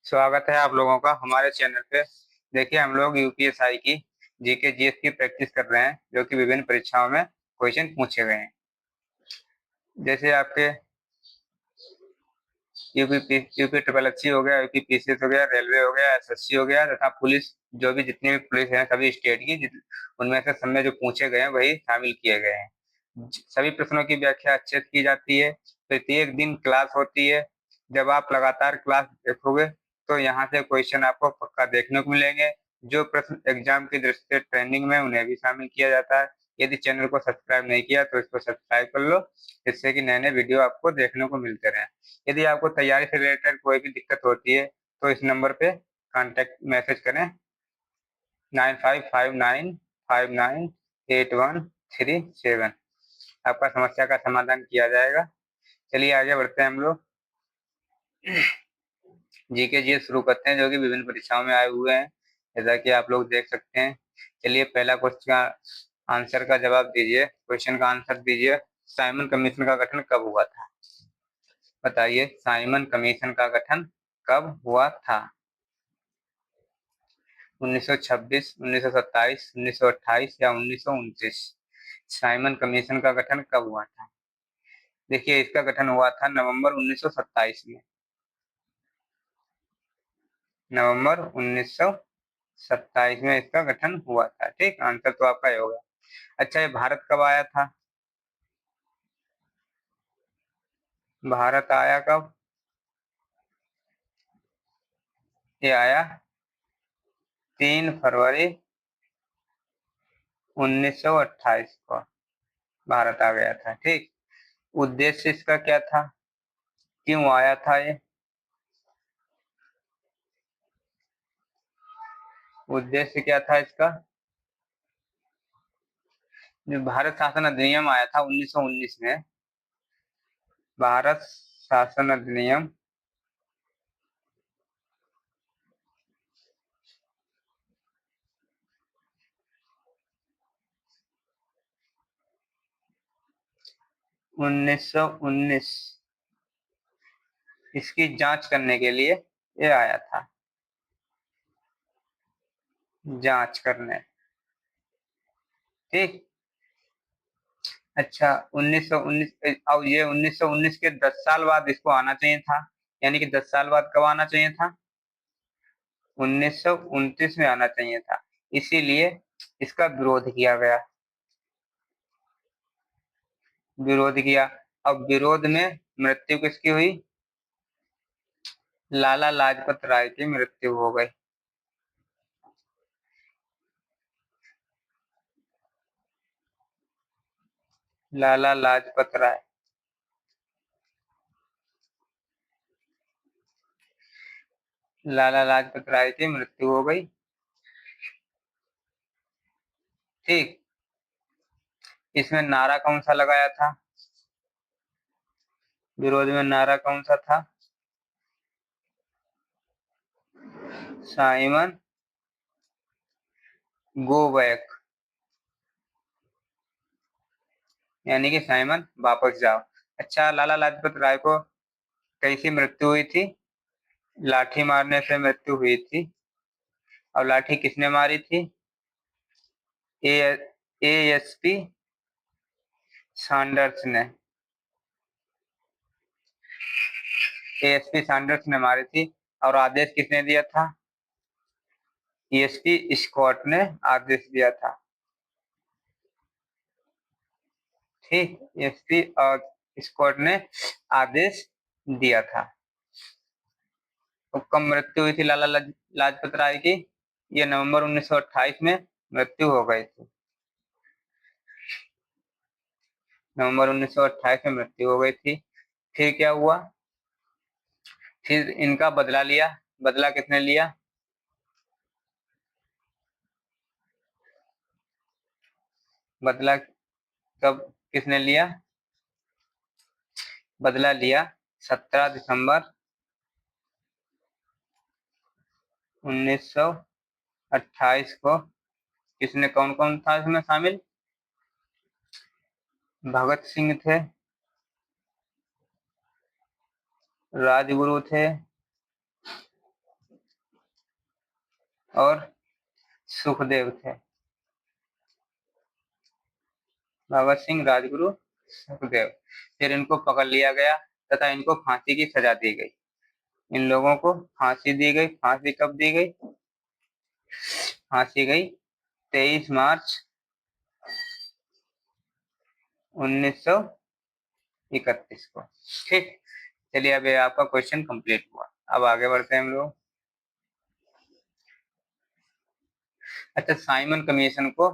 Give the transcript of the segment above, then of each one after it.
स्वागत है आप लोगों का हमारे चैनल पे। देखिए, हम लोग यूपीएसआई की जीके जीएस की प्रैक्टिस कर रहे हैं, जो कि विभिन्न परीक्षाओं में क्वेश्चन पूछे गए हैं। जैसे आपके यूपी ट्रिपल एससी हो गया, यूपी पीसीएस हो गया, रेलवे हो गया, एसएससी हो गया तथा पुलिस, जो भी जितनी भी पुलिस है सभी स्टेट की, उनमें से सब में जो पूछे गए हैं वही शामिल किए गए हैं। सभी प्रश्नों की व्याख्या अच्छे से की जाती है। प्रत्येक दिन क्लास होती है। जब आप लगातार क्लास देखोगे तो यहाँ से क्वेश्चन आपको पक्का देखने को मिलेंगे। जो प्रश्न एग्जाम की दृष्टि से ट्रेंडिंग में, उन्हें भी शामिल किया जाता है। यदि चैनल को सब्सक्राइब नहीं किया तो इसको सब्सक्राइब कर लो, जिससे कि नए नए वीडियो आपको देखने को मिलते रहें। यदि आपको तैयारी से रिलेटेड कोई भी दिक्कत होती है तो इस नंबर पे कांटेक्ट मैसेज करें, 9559598137। आपका समस्या का समाधान किया जाएगा। चलिए आगे बढ़ते हैं हम लोग। जीके जी शुरू करते हैं, जो कि विभिन्न परीक्षाओं में आए हुए हैं, जैसा कि आप लोग देख सकते हैं। चलिए पहला क्वेश्चन का आंसर का जवाब दीजिए, क्वेश्चन का आंसर दीजिए। साइमन कमीशन का गठन कब हुआ था? बताइए, साइमन कमीशन का गठन कब हुआ था? 1926, 1927, 1928 या 1929? साइमन कमीशन का गठन कब हुआ था? देखिए, इसका गठन हुआ था नवंबर 1927 में। नवंबर 1927 में इसका गठन हुआ था। ठीक, आंसर तो आपका ही होगा। अच्छा, ये भारत कब आया था? भारत आया कब? ये आया 3 फरवरी 1928 को भारत आ गया था। ठीक, उद्देश्य इसका क्या था? क्यों आया था ये? उद्देश्य क्या था इसका? जो भारत शासन अधिनियम आया था 1919 में, भारत शासन अधिनियम 1919, इसकी जांच करने के लिए ये आया था, जांच करने। ठीक। अच्छा, 1919, अब ये 1919 के 10 साल बाद इसको आना चाहिए था, यानी कि 10 साल बाद कब आना चाहिए था? 1929 में आना चाहिए था। इसीलिए इसका विरोध किया गया, विरोध किया। अब विरोध में मृत्यु किसकी हुई? लाला लाजपत राय की मृत्यु हो गई। लाला लाजपत राय, लाला लाजपत राय की मृत्यु हो गई। ठीक, इसमें नारा कौन सा लगाया था? विरोध में नारा कौन सा था? साइमन गो बैक, यानी कि साइमन वापस जाओ। अच्छा, लाला लाजपत राय को कैसी मृत्यु हुई थी? लाठी मारने से मृत्यु हुई थी। और लाठी किसने मारी थी? ए एएसपी सैंडर्स ने, एएसपी सैंडर्स ने मारी थी। और आदेश किसने दिया था? एएसपी स्कॉट ने आदेश दिया था। ठीक, एएसपी और स्कॉट ने आदेश दिया था। तो कब मृत्यु हुई थी लाला लाजपत राय की? ये नवंबर 1928 में मृत्यु हो गई थी। नवंबर 1928 में मृत्यु हो गई थी। फिर क्या हुआ? फिर इनका बदला लिया। बदला किसने लिया? बदला कब किसने लिया? बदला लिया 17 दिसंबर 1928 को। किसने, कौन कौन था इसमें शामिल? भगत सिंह थे, राजगुरु थे, और सुखदेव थे। भगत सिंह, राजगुरु, सुखदेव। फिर इनको पकड़ लिया गया तथा इनको फांसी की सजा दी गई। इन लोगों को फांसी दी गई। फांसी कब दी गई? फांसी गई 23 मार्च 1931 को। ठीक, चलिए अब ये आपका क्वेश्चन कंप्लीट हुआ। अब आगे बढ़ते हैं हम लोग। अच्छा, साइमन कमीशन को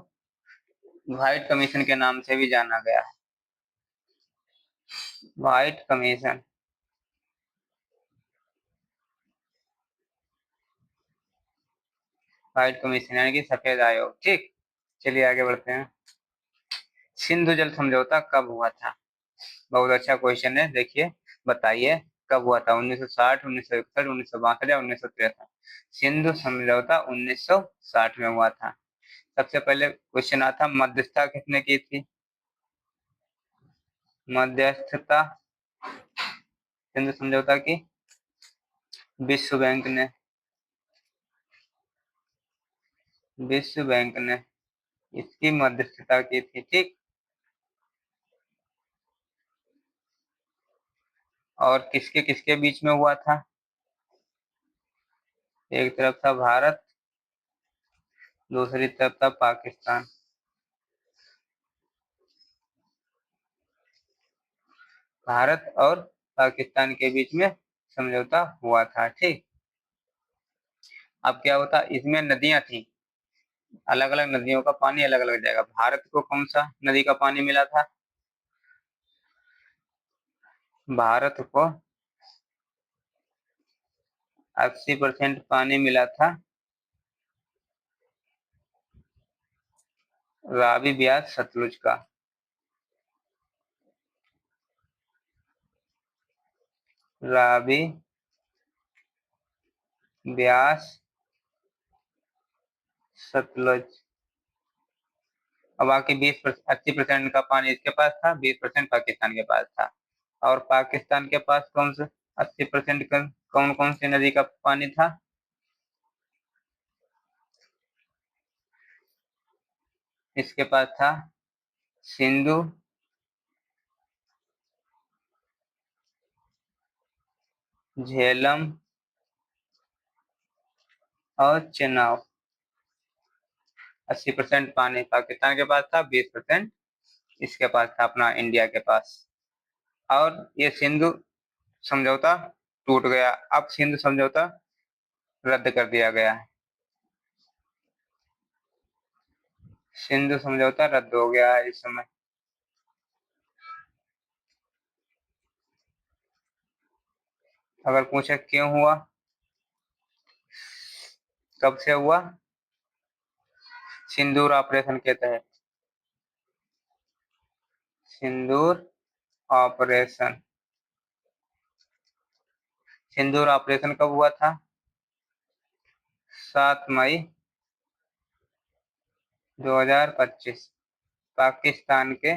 व्हाइट कमीशन के नाम से भी जाना गया है। व्हाइट कमीशन, व्हाइट कमीशन यानी कि सफेद आयोग। ठीक, चलिए आगे बढ़ते हैं। सिंधु जल समझौता कब हुआ था? बहुत अच्छा क्वेश्चन है। देखिए, बताइए कब हुआ था? 1960, 1961, 1962 या 1963? सिंधु समझौता 1960 में हुआ था। सबसे पहले क्वेश्चन आता, मध्यस्थता किसने की थी? मध्यस्थता सिंधु समझौता की विश्व बैंक ने। विश्व बैंक ने इसकी मध्यस्थता की थी। ठीक, और किसके किसके बीच में हुआ था? एक तरफ था भारत, दूसरी तरफ था पाकिस्तान। भारत और पाकिस्तान के बीच में समझौता हुआ था। ठीक, अब क्या होता, इसमें नदियां थी, अलग अलग नदियों का पानी अलग अलग जाएगा। भारत को कौन सा नदी का पानी मिला था? भारत को 80% पानी मिला था रावी, ब्यास, सतलुज का। रावी, ब्यास, सतलुज। और बाकी 80% का पानी इसके पास था, 20% पाकिस्तान के पास था। और पाकिस्तान के पास कौन से 80% का कौन कौन सी नदी का पानी था? इसके पास था सिंधु, झेलम और चेनाब। 80% पानी पाकिस्तान के पास था, 20% इसके पास था, अपना इंडिया के पास। और ये सिंधु समझौता टूट गया। अब सिंधु समझौता रद्द कर दिया गया है। सिंधु समझौता रद्द हो गया है इस समय। अगर पूछे क्यों हुआ, कब से हुआ? सिंदूर ऑपरेशन के तहत। सिंदूर ऑपरेशन। सिंदूर ऑपरेशन कब हुआ था? 7 मई 2025। पाकिस्तान के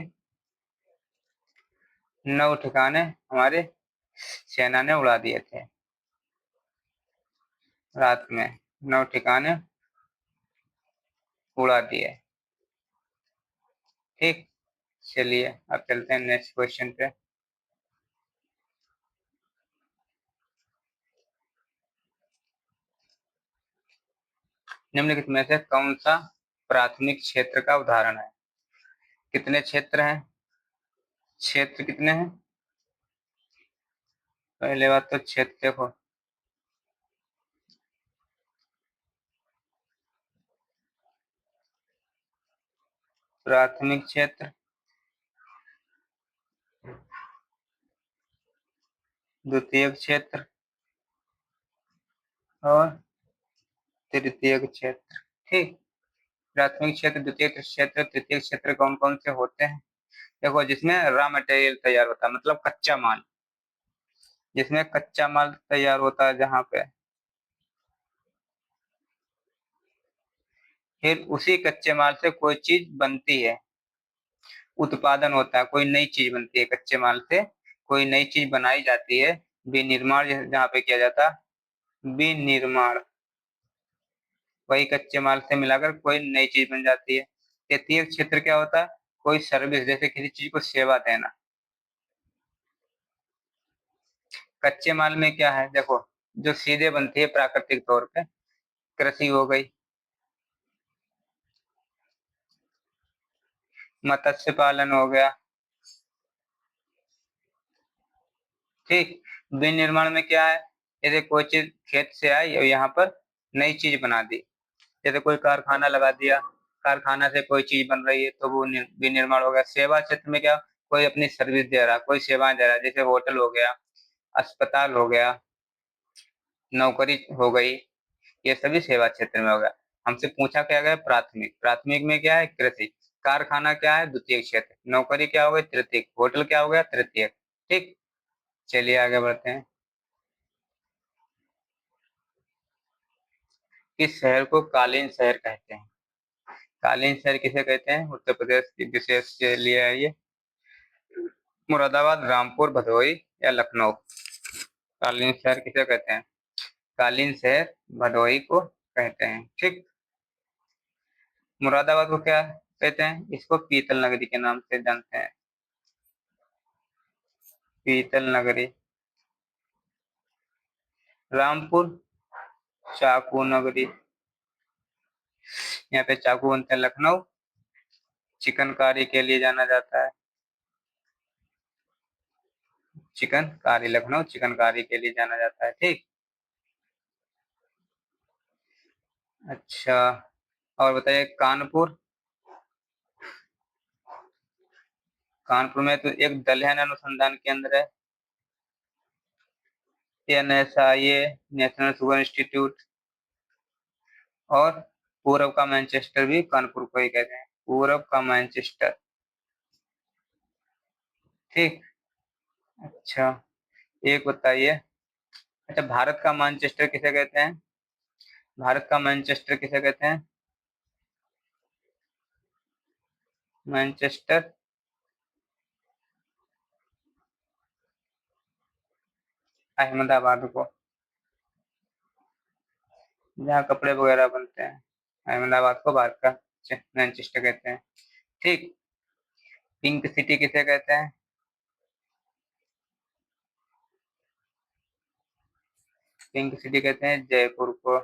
9 ठिकाने हमारे सेना ने उड़ा दिए थे। रात में 9 ठिकाने उड़ा दिए। ठीक, चलिए अब चलते हैं नेक्स्ट क्वेश्चन पे। निम्नलिखित में से कौन सा प्राथमिक क्षेत्र का उदाहरण है? कितने क्षेत्र हैं? क्षेत्र कितने हैं? पहले बात तो क्षेत्र देखो। प्राथमिक क्षेत्र, द्वितीयक क्षेत्र और तृतीयक क्षेत्र। ठीक, प्राथमिक क्षेत्र, द्वितीयक क्षेत्र, तृतीय क्षेत्र कौन कौन से होते हैं? देखो, जिसमें रॉ मटेरियल तैयार होता है, मतलब कच्चा माल, जिसमें कच्चा माल तैयार होता है जहां पे, फिर उसी कच्चे माल से कोई चीज बनती है, उत्पादन होता है, कोई नई चीज बनती है कच्चे माल से, कोई नई चीज बनाई जाती है। विनिर्माण जहाँ पे किया जाता है, विनिर्माण, वही कच्चे माल से मिलाकर कोई नई चीज बन जाती है। तृतीयक क्षेत्र क्या होता है? कोई सर्विस, जैसे किसी चीज को सेवा देना। कच्चे माल में क्या है देखो, जो सीधे बनती है प्राकृतिक तौर पे, कृषि हो गई, मत्स्य पालन हो गया, ठीक। विनिर्माण में क्या है? जैसे कोई चीज खेत से आई और यहाँ पर नई चीज बना दी, जैसे कोई कारखाना लगा दिया, कारखाना से कोई चीज बन रही है तो वो विनिर्माण हो गया। सेवा क्षेत्र में क्या, कोई अपनी सर्विस दे रहा, कोई सेवाएं दे रहा है, जैसे होटल हो गया, अस्पताल हो गया, नौकरी हो गई, ये सभी सेवा क्षेत्र में हो गया। हमसे पूछा क्या गया? प्राथमिक। प्राथमिक में क्या है? कृषि। कारखाना क्या है? द्वितीय क्षेत्र। नौकरी क्या हो गई? तृतीय। होटल क्या हो गया? तृतीय। ठीक। चलिए आगे बढ़ते हैं। किस शहर को कालीन शहर कहते हैं? कालीन शहर किसे कहते हैं? उत्तर प्रदेश की विशेष के लिए है ये। मुरादाबाद, रामपुर, भदोही या लखनऊ? कालीन शहर किसे कहते हैं? कालीन शहर भदोही को कहते हैं, ठीक। मुरादाबाद को क्या कहते हैं? इसको पीतल नगरी के नाम से जानते हैं, पीतल नगरी। रामपुर, चाकू नगरी, यहाँ पे चाकू बनते हैं। लखनऊ, चिकनकारी के लिए जाना जाता है, चिकनकारी। लखनऊ चिकनकारी के लिए जाना जाता है, ठीक। अच्छा, और बताइए कानपुर। कानपुर में तो एक दलहन अनुसंधान केंद्र है, NSIA, नेशनल शुगर इंस्टीट्यूट। और पूरब का मैनचेस्टर भी कानपुर को ही कहते हैं, पूरब का मैनचेस्टर, ठीक। अच्छा, एक बताइए। अच्छा, भारत का मैनचेस्टर किसे कहते हैं? भारत का मैनचेस्टर किसे कहते हैं? मैनचेस्टर, अहमदाबाद को, जहाँ कपड़े वगैरह बनते हैं, अहमदाबाद को भारत का मैनचेस्टर कहते हैं, ठीक। पिंक सिटी किसे कहते हैं? पिंक सिटी कहते हैं जयपुर को,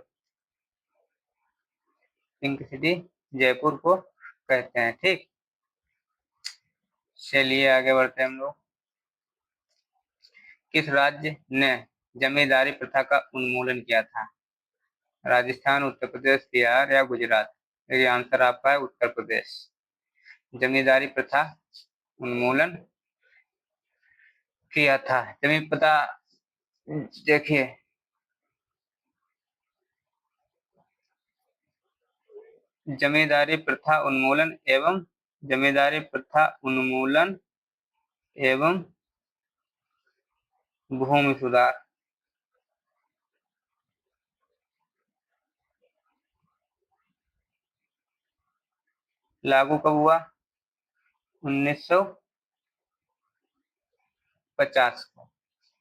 पिंक सिटी जयपुर को कहते हैं, ठीक। चलिए आगे बढ़ते हैं हम लोग। किस राज्य ने जमींदारी प्रथा का उन्मूलन किया था? राजस्थान, उत्तर प्रदेश, बिहार या गुजरात? ये आंसर आपका है उत्तर प्रदेश। जमींदारी प्रथा उन्मूलन किया था। जमीन प्रथा, देखिए, जमींदारी प्रथा उन्मूलन एवं जमींदारी प्रथा उन्मूलन एवं भूमि सुधार लागू कब हुआ? 1950 को,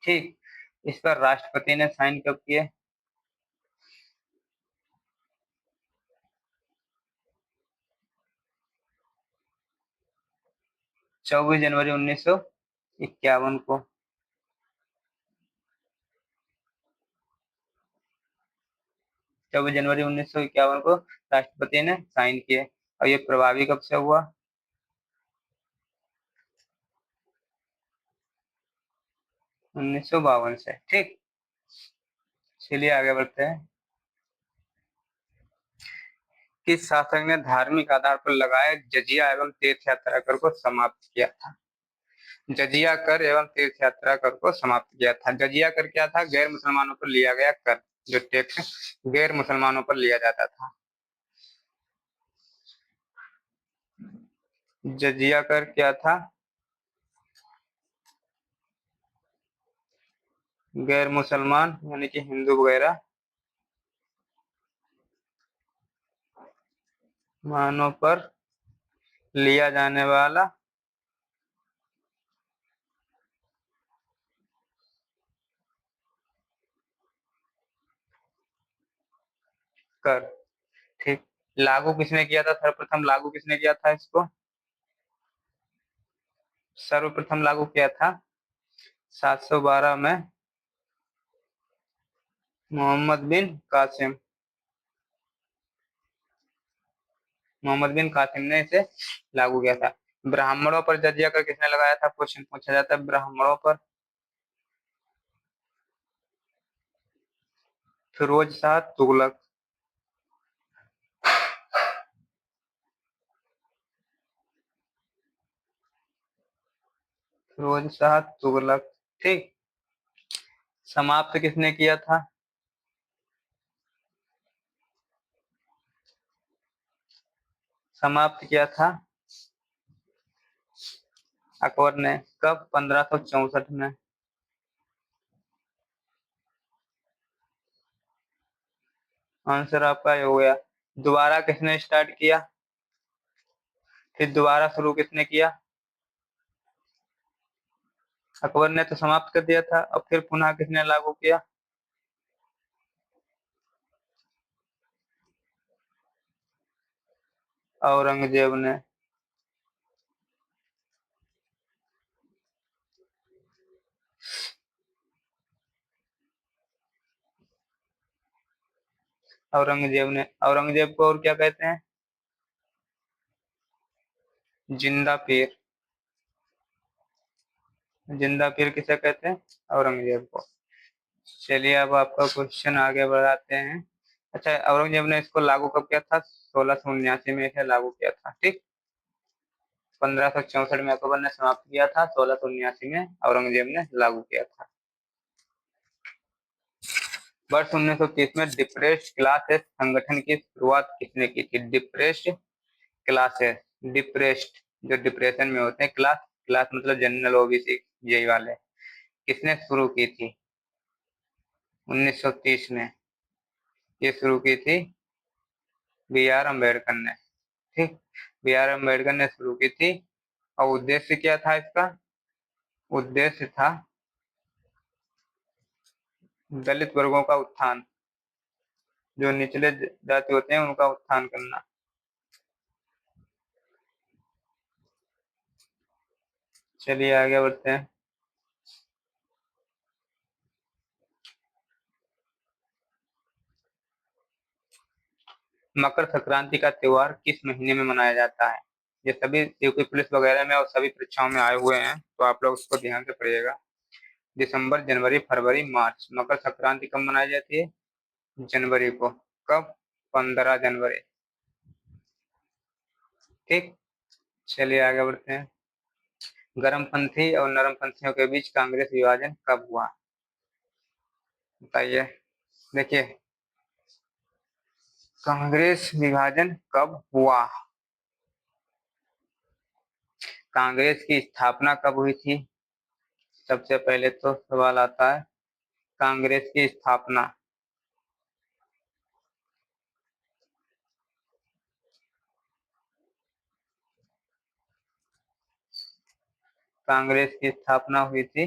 ठीक। इस पर राष्ट्रपति ने साइन कब किए? 24 जनवरी 1951 को। 24 जनवरी 1951 को राष्ट्रपति ने साइन किए। और ये प्रभावी कब से हुआ? 1952 से, ठीक। चलिए आगे बढ़ते हैं। किस शासक ने धार्मिक आधार पर लगाए जजिया एवं तीर्थ यात्रा कर को समाप्त किया था? जजिया कर एवं तीर्थ यात्रा कर को समाप्त किया था। जजिया कर क्या था? गैर मुसलमानों पर लिया गया कर, जो टैक्स गैर मुसलमानों पर लिया जाता था। जजिया कर क्या था? गैर मुसलमान यानी कि हिंदू वगैरह मानों पर लिया जाने वाला कर। ठीक। लागू किसने किया था, सर्वप्रथम लागू किसने किया था इसको? सर्वप्रथम लागू किया था 712 में मोहम्मद बिन कासिम। मोहम्मद बिन कासिम ने इसे लागू किया था। ब्राह्मणों पर जजिया कर किसने लगाया था? क्वेश्चन पूछा जाता है ब्राह्मणों पर। फिरोज शाह तुगलक। फिरोज शाह तुगलक। ठीक। समाप्त किसने किया था? समाप्त किया था अकबर ने। कब? 1564 में। आंसर आपका ये हो गया। दोबारा किसने स्टार्ट किया? फिर दोबारा शुरू किसने किया? अकबर ने तो समाप्त कर दिया था, अब फिर पुनः किसने लागू किया? औरंगजेब ने। औरंगजेब ने। औरंगजेब को और क्या कहते हैं? जिंदा पीर। जिंदा पीर किसे कहते हैं? औरंगजेब को। चलिए अब आपका क्वेश्चन आगे बढ़ाते हैं। अच्छा, औरंगजेब ने इसको लागू कब किया था? 1679 में इसे लागू किया था। ठीक। 1564 में अकबर ने समाप्त किया था, 1679 में औरंगजेब ने लागू किया था। वर्ष 1930 में डिप्रेस्ड क्लासेस संगठन की शुरुआत किसने की थी? Depressed classes. डिप्रेस्ड जो डिप्रेशन में होते हैं, क्लास, क्लास मतलब जनरल ओबीसी, यही वाले। किसने शुरू की थी 1930 में? ये शुरू की थी बी आर अम्बेडकर ने। ठीक। बी आर अम्बेडकर ने शुरू की थी। और उद्देश्य क्या था इसका? उद्देश्य था दलित वर्गों का उत्थान, जो निचले जाति होते हैं उनका उत्थान करना। चलिए आगे बढ़ते हैं। मकर संक्रांति का त्योहार किस महीने में मनाया जाता है? ये सभी यूपी पुलिस वगैरह में और सभी परीक्षाओं में आए हुए हैं, तो आप लोग उसको ध्यान से पढ़िएगा। दिसंबर, जनवरी, फरवरी, मार्च। मकर संक्रांति कब मनाई जाती है? जनवरी को। कब? 15 जनवरी। ठीक। चलिए आगे बढ़ते हैं। गर्मपंथी और नरमपंथियों के बीच कांग्रेस विभाजन कब हुआ? बताइए। देखिए, कांग्रेस विभाजन कब हुआ? कांग्रेस की स्थापना कब हुई थी? सबसे पहले तो सवाल आता है कांग्रेस की स्थापना। कांग्रेस की स्थापना हुई थी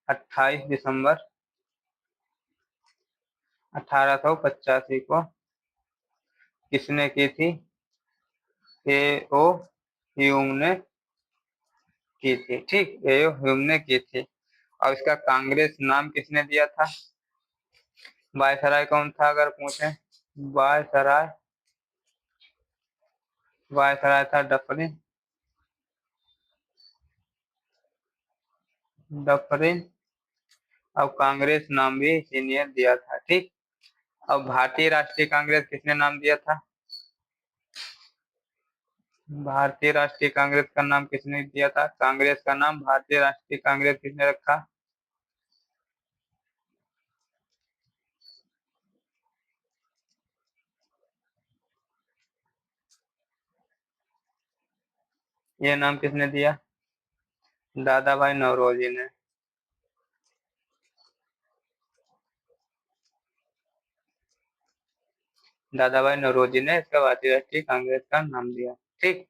28 दिसंबर 1885 को। किसने की थी? एओ ह्यूम ने की थी। ठीक, एओ ह्यूम ने की थी। और इसका कांग्रेस नाम किसने दिया था? वायसराय कौन था अगर पूछे? वायसराय, वायसराय था डफरिन। डफरिन। अब कांग्रेस नाम भी इसी ने दिया था। ठीक। अब भारतीय राष्ट्रीय कांग्रेस किसने नाम दिया था? भारतीय राष्ट्रीय कांग्रेस का नाम किसने दिया था? कांग्रेस का नाम भारतीय राष्ट्रीय कांग्रेस किसने रखा? ये नाम किसने दिया? दादा भाई नौरोजी ने। दादा भाई नौरोजी ने इसका भारतीय राष्ट्रीय कांग्रेस का नाम दिया। ठीक।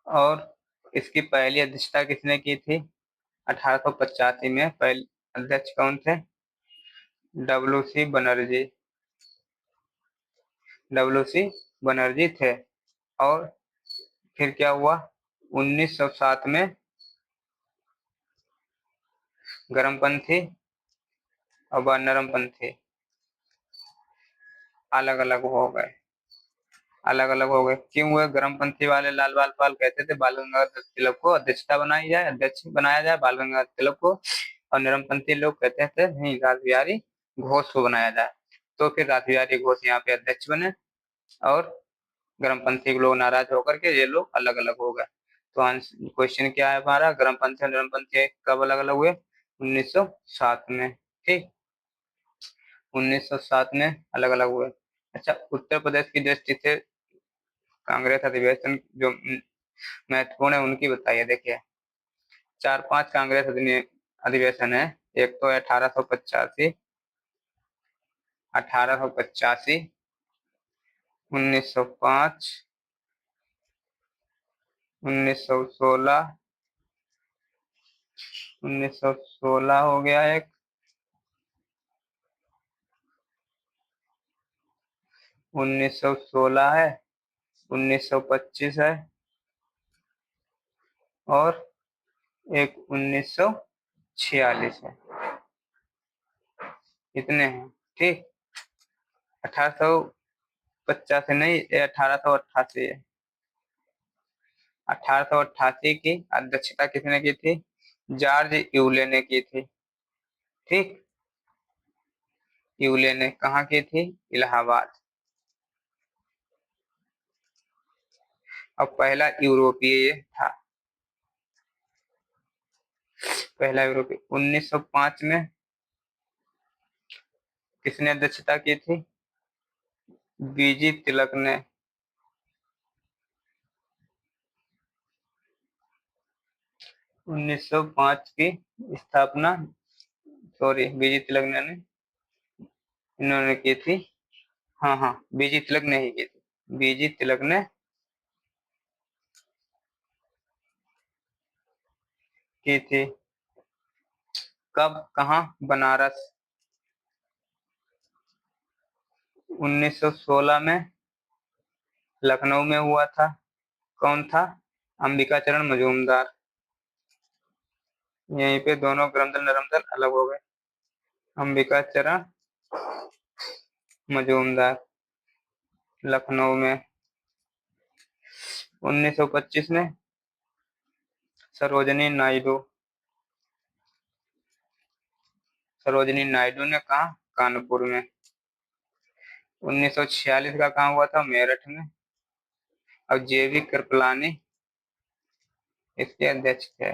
और इसकी पहली अध्यक्षता किसने की थी? 1885 में पहले अध्यक्ष कौन थे? डब्ल्यू.सी. बनर्जी। डब्ल्यू.सी. बनर्जी थे। और फिर क्या हुआ? 1907 में गर्मपंथी और नरमपंथी अलग अलग हो गए। अलग अलग हो गए क्यों हुए? गर्मपंथी वाले लाल बाल पाल कहते थे बाल गंगाधर तिलक को अध्यक्षता बनाई जाए, अध्यक्ष बनाया जाए बाल गंगाधर तिलक को, और नरमपंथी लोग कहते थे नहीं, रासबिहारी घोष को बनाया जाए। तो फिर रासबिहारी घोष यहाँ पे अध्यक्ष बने और गर्मपंथी लोग नाराज होकर के ये लोग अलग अलग हो गए। तो क्वेश्चन क्या है हमारा? गर्मपंथी और नरमपंथी कब अलग अलग हुए? 1907 में। ठीक, 1907 में अलग अलग हुए। अच्छा, उत्तर प्रदेश की दृष्टि से कांग्रेस अधिवेशन जो महत्वपूर्ण है उनकी बताइए। देखिए, 4-5 कांग्रेस अधिवेशन है। एक तो 1885, 1905, 1916, 1916 हो गया एक, 1916 है, 1925 है, और एक 1946 है। इतने हैं। ठीक, 1885 नहीं, 1888 है। 1888 की अध्यक्षता किसने की थी? जॉर्ज यूले ने की थी। ठीक, यूले ने कहाँ की थी? इलाहाबाद। अब पहला यूरोपीय था, पहला यूरोपीय। 1905 में किसने अध्यक्षता की थी? बीजी तिलक ने। 1905 की स्थापना, सॉरी, बीजी तिलक ने इन्होंने की थी। हाँ हाँ, बीजी तिलक ने ही की थी। बीजी तिलक ने की थी। कब, कहाँ? बनारस। 1916 में लखनऊ में हुआ था। कौन था? अंबिकाचरण मजूमदार। यहीं पे दोनों क्रमदल नरमदल अलग हो गए। अंबिकाचरण मजूमदार, लखनऊ में। 1925 में सरोजनी नायडू। सरोजनी नायडू ने कहा? कानपुर में। 1946 का कहाँ हुआ था? मेरठ में। और जेवी कृपलानी इसके अध्यक्ष थे।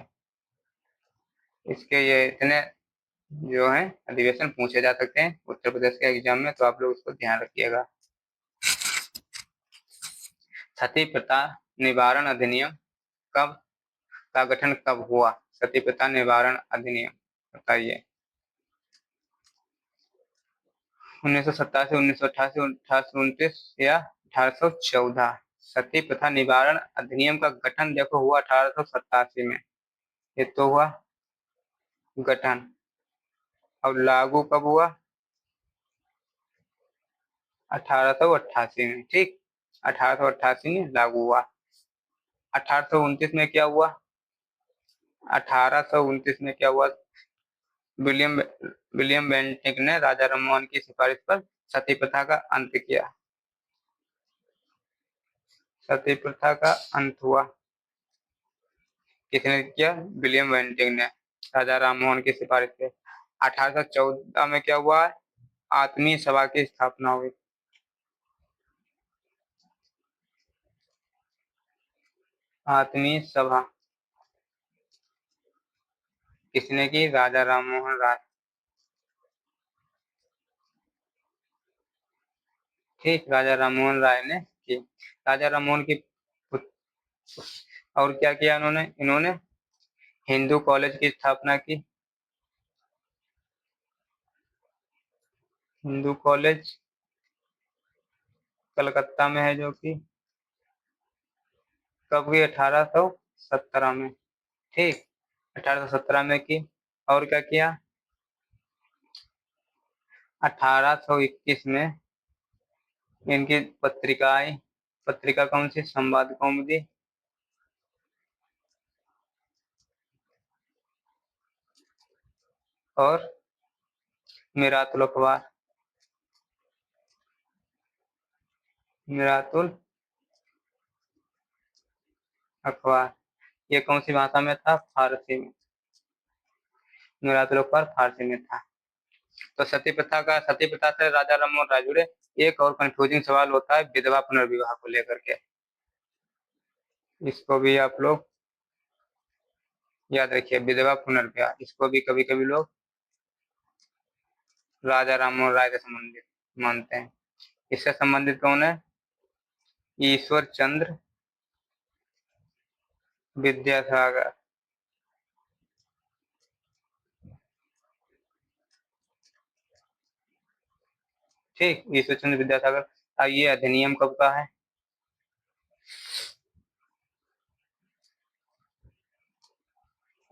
इसके ये इतने जो है अधिवेशन पूछे जा सकते हैं उत्तर प्रदेश के एग्जाम में, तो आप लोग उसको ध्यान रखिएगा। सती प्रथा निवारण अधिनियम कब का गठन कब हुआ? सती प्रथा निवारण अधिनियम बताइए। 1987, 1988, 1829 या 1814? सती प्रथा निवारण अधिनियम का गठन देखो हुआ 1887 में। ये तो हुआ गठन। अब लागू कब हुआ? 1888 में। ठीक, 1888 में लागू हुआ। 1829 में क्या हुआ? 1829 में क्या हुआ? विलियम विलियम बेंटिक ने राजा राममोहन की सिफारिश पर सती प्रथा का अंत किया। सती प्रथा का अंत हुआ। किसने किया? विलियम बेंटिक ने, राजा राममोहन की सिफारिश पे। 1814 में क्या हुआ? आत्मीय सभा की स्थापना हुई। आत्मीय सभा किसने की? राजा राममोहन राय। ठीक, राजा राममोहन राय ने की। राजा राममोहन की और क्या किया इन्होंने? इन्होंने हिंदू कॉलेज की स्थापना की। हिंदू कॉलेज कलकत्ता में है, जो कि कब हुई? 1817 में। ठीक, 1817 में की। और क्या किया? 1821 में इनकी पत्रिका कौन सी? संवाद कौमुदी। और मिरातुल अखबार। मिरातुल अखबार ये कौन सी भाषा में था? फारसी में। मिरातुल अखबार फारसी में था। तो सती प्रथा से राजा राममोहन राय जुड़े। एक और कंफ्यूजिंग सवाल होता है विधवा पुनर्विवाह को लेकर के, इसको भी आप लोग याद रखिए। विधवा पुनर्विवाह, इसको भी कभी कभी लोग राजा राममोहन राय से संबंधित मानते हैं। इससे संबंधित कौन है? ईश्वर चंद्र विद्यासागर। ठीक, ईश्वर चंद्र विद्यासागर। अब ये अधिनियम कब का है?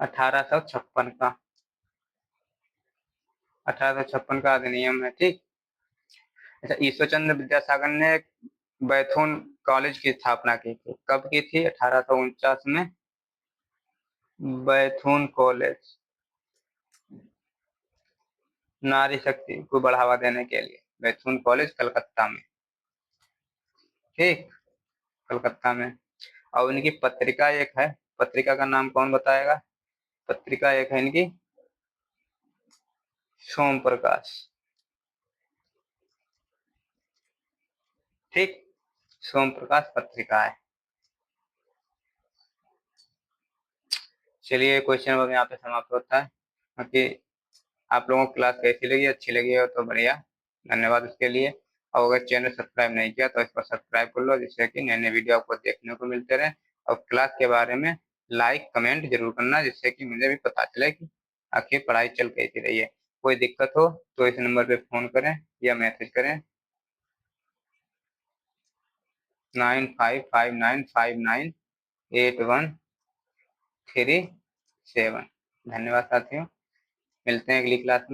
1856 का। 1856 का अधिनियम है। ठीक। अच्छा, ईश्वर चंद्र विद्यासागर ने बैथून कॉलेज की स्थापना की थी। कब की थी? 1849 में। बैथून कॉलेज नारी शक्ति को बढ़ावा देने के लिए। बैथून कॉलेज कलकत्ता में। ठीक, कलकत्ता में। और इनकी पत्रिका एक है, पत्रिका का नाम कौन बताएगा? पत्रिका एक है इनकी सोम प्रकाश। ठीक, सोम प्रकाश पत्रिका है। चलिए, क्वेश्चन वर्क यहाँ पे समाप्त होता है। बाकी आप लोगों को क्लास कैसी लगी? अच्छी लगी हो तो बढ़िया, धन्यवाद उसके लिए। और अगर चैनल सब्सक्राइब नहीं किया तो इसको सब्सक्राइब कर लो, जिससे कि नए नए वीडियो आपको देखने को मिलते रहे। और क्लास के बारे में लाइक कमेंट जरूर करना, जिससे कि मुझे भी पता चले कि आखिर पढ़ाई चल कैसी रही है। कोई दिक्कत हो तो इस नंबर पे फोन करें या मैसेज करें, 9559598137। धन्यवाद साथियों, मिलते हैं अगली क्लास में।